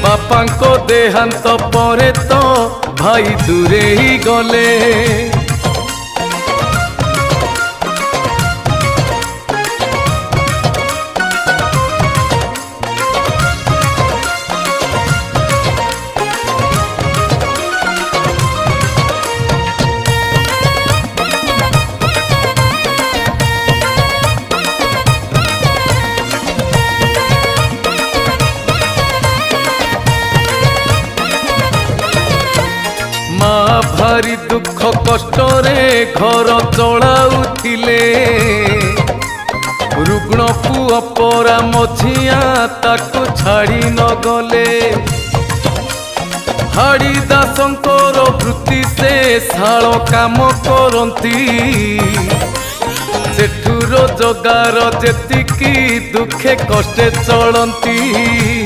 बापांको देहांत परे तो भाई दूरे ही गले। माँ भारी दुख कष्ट रे घर चलाउथिले, रुग्ण पुआ परा मझिया ताको छाड़ी न गले। हाड़ी दासंकर वृत्ति से शाल काम करती, सेठू रोजगार जेतिकी दुखे कष्टे चलती।